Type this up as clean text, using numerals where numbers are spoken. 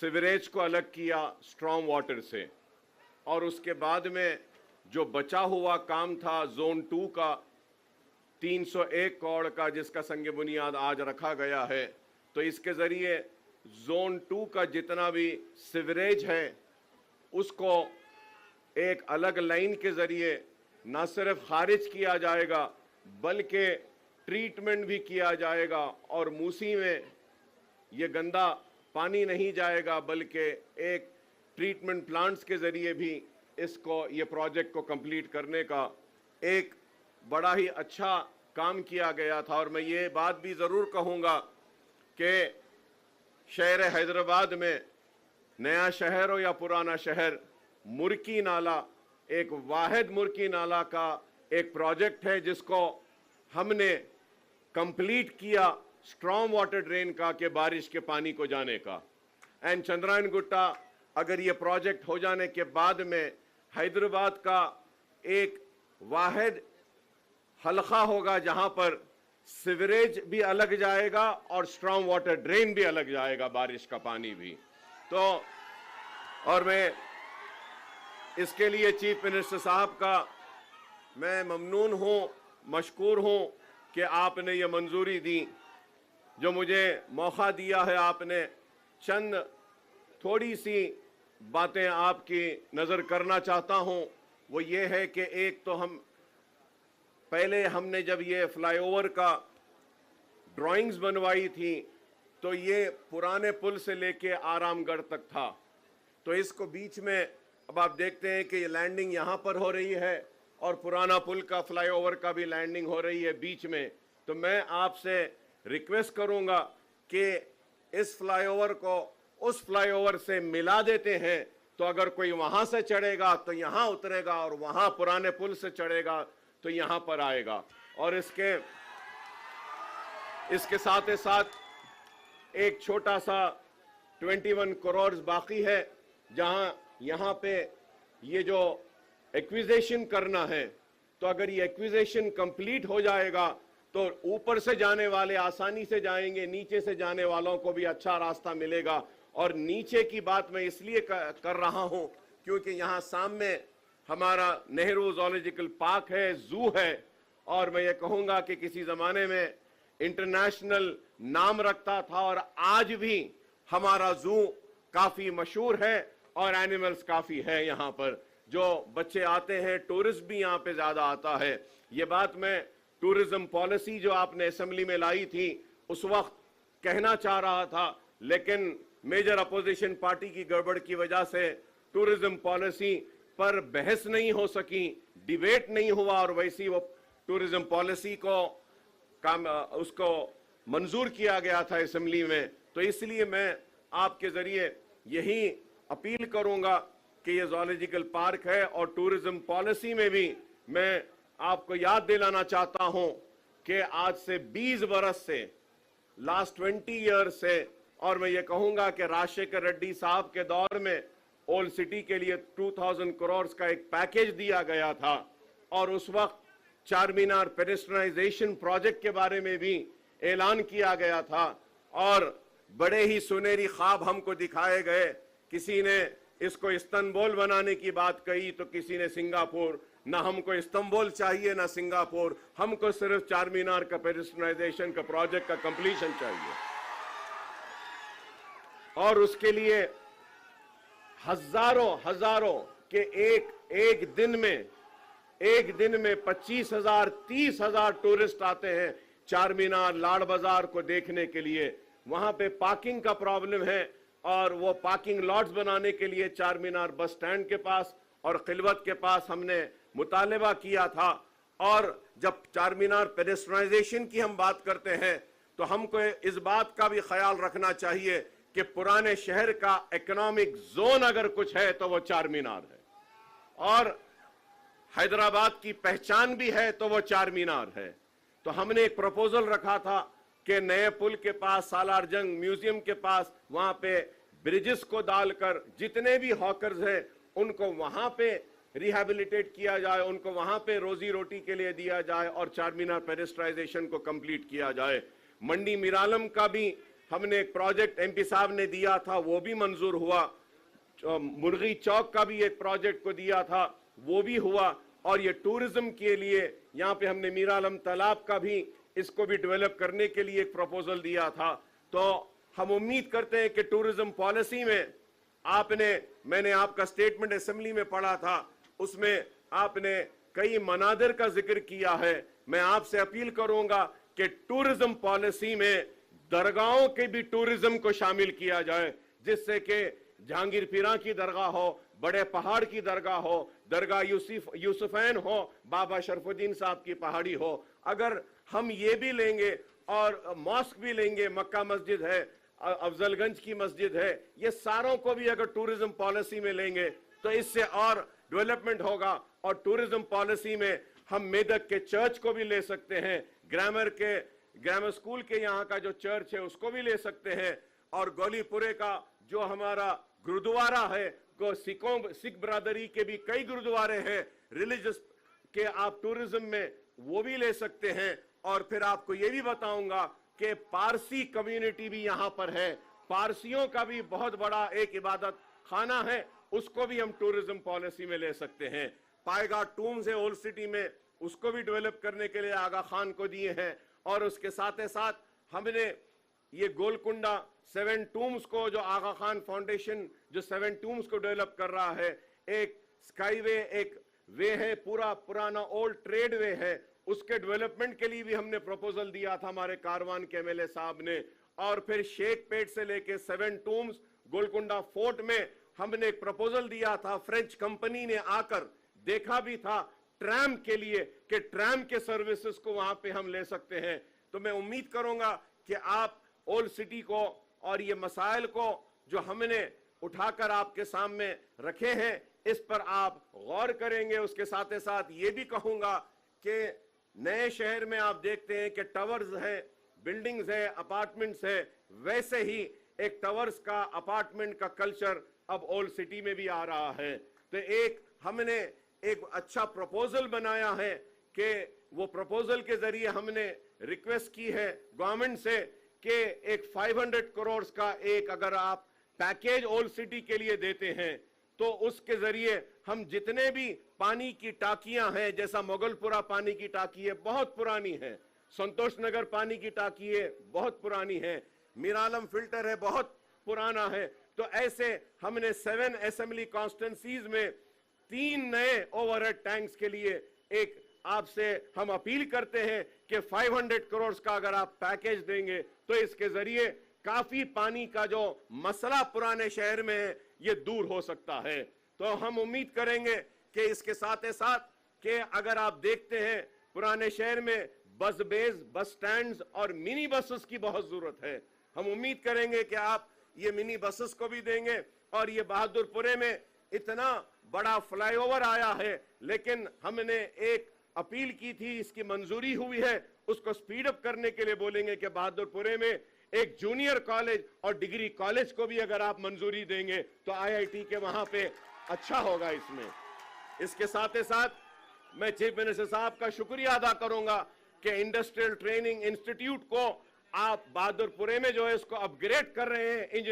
Sewerage को अलग किया स्ट्रॉम वाटर से, और उसके बाद में जो बचा हुआ काम था जोन 2 का 301 करोड़ का, जिसका संग बुनियाद आज रखा गया है, तो इसके ज़रिए जोन 2 का जितना भी सीवरेज है उसको एक अलग लाइन के ज़रिए न सिर्फ खारिज किया जाएगा बल्कि ट्रीटमेंट भी किया जाएगा, और मूसी में ये गंदा पानी नहीं जाएगा बल्कि एक ट्रीटमेंट प्लांट्स के ज़रिए भी इसको, ये प्रोजेक्ट को कंप्लीट करने का एक बड़ा ही अच्छा काम किया गया था। और मैं ये बात भी ज़रूर कहूँगा कि शहर हैदराबाद में नया शहर हो या पुराना शहर, मुर्की नाला एक वाहिद मुर्की नाला का एक प्रोजेक्ट है जिसको हमने कंप्लीट किया स्ट्रॉम वाटर ड्रेन का के बारिश के पानी को जाने का। एंड चंद्रायन गुट्टा, अगर ये प्रोजेक्ट हो जाने के बाद में हैदराबाद का एक वाहिद हलका होगा जहां पर सीवरेज भी अलग जाएगा और स्ट्रॉम वाटर ड्रेन भी अलग जाएगा, बारिश का पानी भी। तो और मैं इसके लिए चीफ मिनिस्टर साहब का मैं ममनून हूँ, मशकूर हूँ कि आपने ये मंजूरी दी, जो मुझे मौका दिया है आपने। चंद थोड़ी सी बातें आपकी नज़र करना चाहता हूँ, वो ये है कि एक तो पहले हमने जब ये फ्लाईओवर का ड्राइंग्स बनवाई थी तो ये पुराने पुल से लेके आरामगढ़ तक था, तो इसको बीच में अब आप देखते हैं कि ये लैंडिंग यहाँ पर हो रही है और पुराना पुल का फ्लाईओवर का भी लैंडिंग हो रही है बीच में। तो मैं आपसे रिक्वेस्ट करूँगा कि इस फ्लाईओवर को उस फ्लाईओवर से मिला देते हैं, तो अगर कोई वहाँ से चढ़ेगा तो यहाँ उतरेगा और वहाँ पुराने पुल से चढ़ेगा तो यहाँ पर आएगा। और इसके साथ ही साथ एक छोटा सा 21 करोड़ बाकी है, जहाँ यहाँ पे ये जो एक्विजिशन करना है, तो अगर ये एक्विजिशन कंप्लीट हो जाएगा तो ऊपर से जाने वाले आसानी से जाएंगे, नीचे से जाने वालों को भी अच्छा रास्ता मिलेगा। और नीचे की बात मैं इसलिए कर रहा हूँ क्योंकि यहाँ सामने हमारा नेहरू ज़ूलॉजिकल पार्क है, जू है, और मैं ये कहूँगा कि किसी ज़माने में इंटरनेशनल नाम रखता था और आज भी हमारा जू काफ़ी मशहूर है और एनिमल्स काफ़ी है यहाँ पर। जो बच्चे आते हैं, टूरिस्ट भी यहाँ पे ज़्यादा आता है। ये बात मैं टूरिज्म पॉलिसी जो आपने असेंबली में लाई थी उस वक्त कहना चाह रहा था, लेकिन मेजर अपोजिशन पार्टी की गड़बड़ की वजह से टूरिज्म पॉलिसी पर बहस नहीं हो सकी, डिबेट नहीं हुआ, और वैसी वो टूरिज्म पॉलिसी को उसको मंजूर किया गया था असेंबली में। तो इसलिए मैं आपके जरिए यही अपील करूंगा कि ये ज़ूलॉजिकल पार्क है और टूरिज्म पॉलिसी में भी मैं आपको याद दिलाना चाहता हूं कि आज से 20 बरस से, लास्ट 20 ईयर से, और मैं ये कहूंगा कि राजशेखर रेड्डी साहब के दौर में ओल्ड सिटी के लिए 2000 करोड़ का एक पैकेज दिया गया था, और उस वक्त चारमीनार पेडेस्ट्रियनाइजेशन प्रोजेक्ट के बारे में भी ऐलान किया गया था, और बड़े ही सुनहरी ख्वाब हमको दिखाए गए। किसी ने इसको इस्तांबुल बनाने की बात कही तो किसी ने सिंगापुर। ना हमको इस्तांबुल चाहिए ना सिंगापुर, हमको सिर्फ चारमीनार का पेडेस्ट्रियनाइजेशन का प्रोजेक्ट का कंप्लीशन चाहिए। और उसके लिए हजारों के एक दिन में 25,000 30,000 टूरिस्ट आते हैं चारमीनार लाड़ बाजार को देखने के लिए। वहां पे पार्किंग का प्रॉब्लम है, और वो पार्किंग लॉट्स बनाने के लिए चारमीनार बस स्टैंड के पास और खिलवत के पास हमने मुतालबा किया था। और जब चारमीनार पेडेस्ट्रियनाइजेशन की हम बात करते हैं तो हमको इस बात का भी ख्याल रखना चाहिए कि पुराने शहर का इकोनॉमिक जोन अगर कुछ है तो वो चारमीनार है, और हैदराबाद की पहचान भी है तो वो चारमीनार है। तो हमने एक प्रपोजल रखा था कि नए पुल के पास, सालार जंग म्यूजियम के पास, वहां पे ब्रिजेस को डालकर जितने भी हॉकर्स हैं उनको वहां पे रिहैबिलिटेट किया जाए, उनको वहां पे रोजी रोटी के लिए दिया जाए और चारमीनार पेडेस्ट्रियनाइजेशन को कंप्लीट किया जाए। मंडी मिरालम का भी हमने एक प्रोजेक्ट एमपी साहब ने दिया था, वो भी मंजूर हुआ। मुर्गी चौक का भी एक प्रोजेक्ट को दिया था, वो भी हुआ। और ये टूरिज्म के लिए यहाँ पे हमने मीरा आलम तालाब का भी, इसको भी डेवलप करने के लिए एक प्रपोजल दिया था। तो हम उम्मीद करते हैं कि टूरिज्म पॉलिसी में मैंने आपका स्टेटमेंट असेंबली में पढ़ा था, उसमें आपने कई मनादिर का जिक्र किया है। मैं आपसे अपील करूंगा कि टूरिज्म पॉलिसी में दरगाहों के भी टूरिज्म को शामिल किया जाए, जिससे कि जहांगीर पीरा की दरगाह हो, बड़े पहाड़ की दरगाह हो, दरगाह यूसुफैन हो, बाबा शरफुद्दीन साहब की पहाड़ी हो। अगर हम ये भी लेंगे और मॉस्क भी लेंगे, मक्का मस्जिद है, अफजलगंज की मस्जिद है, ये सारों को भी अगर टूरिज्म पॉलिसी में लेंगे तो इससे और डेवलपमेंट होगा। और टूरिज्म पॉलिसी में हम मेदक के चर्च को भी ले सकते हैं, ग्रामर स्कूल के यहाँ का जो चर्च है उसको भी ले सकते हैं, और गोलीपुरे का जो हमारा गुरुद्वारा है, सिख बरादरी के भी कई गुरुद्वारे हैं रिलीजियस के, आप टूरिज्म में वो भी ले सकते हैं। और फिर आपको ये भी बताऊंगा कि पारसी कम्युनिटी भी यहाँ पर है, पारसियों का भी बहुत बड़ा एक इबादत खाना है, उसको भी हम टूरिज्म पॉलिसी में ले सकते हैं। पाएगा टूम्स है ओल्ड सिटी में, उसको भी डेवलप करने के लिए आगा खान को दिए हैं। और उसके साथ ही साथ हमने ये गोलकुंडा 7 टूम्स को, जो आगा खान फाउंडेशन जो 7 टूम्स को डेवलप कर रहा है, एक स्काईवे, एक वे है, पूरा पुराना ओल्ड ट्रेड वे है, उसके डेवलपमेंट के लिए भी हमने प्रपोजल दिया था हमारे कारवान के एमएलए साहब ने। और फिर शेख पेट से लेके 7 टूम्स गोलकुंडा फोर्ट में हमने एक प्रपोजल दिया था। फ्रेंच कंपनी ने आकर देखा भी था ट्रैम के लिए कि ट्रैम के सर्विसेज को वहां पे हम ले सकते हैं। तो मैं उम्मीद करूंगा कि आप ओल्ड सिटी को और ये मसाइल को जो हमने उठाकर आपके सामने रखे हैं, इस पर आप गौर करेंगे। उसके साथ ही साथ ये भी कहूंगा कि नए शहर में आप देखते हैं कि टावर्स है, बिल्डिंग्स है, अपार्टमेंट्स है, वैसे ही एक टावर्स का, अपार्टमेंट का कल्चर अब ओल्ड सिटी में भी आ रहा है। तो हमने एक अच्छा प्रपोजल बनाया है कि वो प्रपोजल के जरिए हमने रिक्वेस्ट की है गवर्नमेंट से कि एक 500 करोड़ का एक अगर आप पैकेज ओल्ड सिटी के लिए देते हैं, तो उसके जरिए हम जितने भी पानी की टाकियां हैं, जैसा मोगलपुरा पानी की टाकी है, बहुत पुरानी है, संतोष नगर पानी की टाकी है, बहुत पुरानी है, मीरा आलम फिल्टर है, बहुत पुराना है। तो ऐसे हमने 7 असेंबली कॉन्स्टिट्यूंसीज में 3 नए ओवरहेड टैंक्स के लिए एक आपसे हम अपील करते हैं कि 500 करोड़ का अगर आप पैकेज देंगे तो इसके जरिए काफी पानी का जो मसला पुराने शहर में है ये दूर हो सकता है। तो हम उम्मीद करेंगे कि इसके साथ ही साथ कि अगर आप देखते हैं पुराने शहर में बस बेस, बस स्टैंड्स और मिनी बसेस की बहुत जरूरत है। हम उम्मीद करेंगे कि आप ये मिनी बसेस को भी देंगे। और ये बहादुरपुरे में इतना बड़ा फ्लाईओवर आया है, लेकिन हमने एक अपील की थी, इसकी मंजूरी हुई है, उसको स्पीड अप करने के लिए बोलेंगे कि बहादुरपुरे में एक जूनियर कॉलेज और डिग्री कॉलेज को भी अगर आप मंजूरी देंगे तो आईआईटी के वहां पे अच्छा होगा इसमें। इसके साथ ही साथ मैं चीफ मिनिस्टर साहब का शुक्रिया अदा करूंगा कि इंडस्ट्रियल ट्रेनिंग इंस्टीट्यूट को आप बहादुरपुरे में जो है इसको अपग्रेड कर रहे हैं।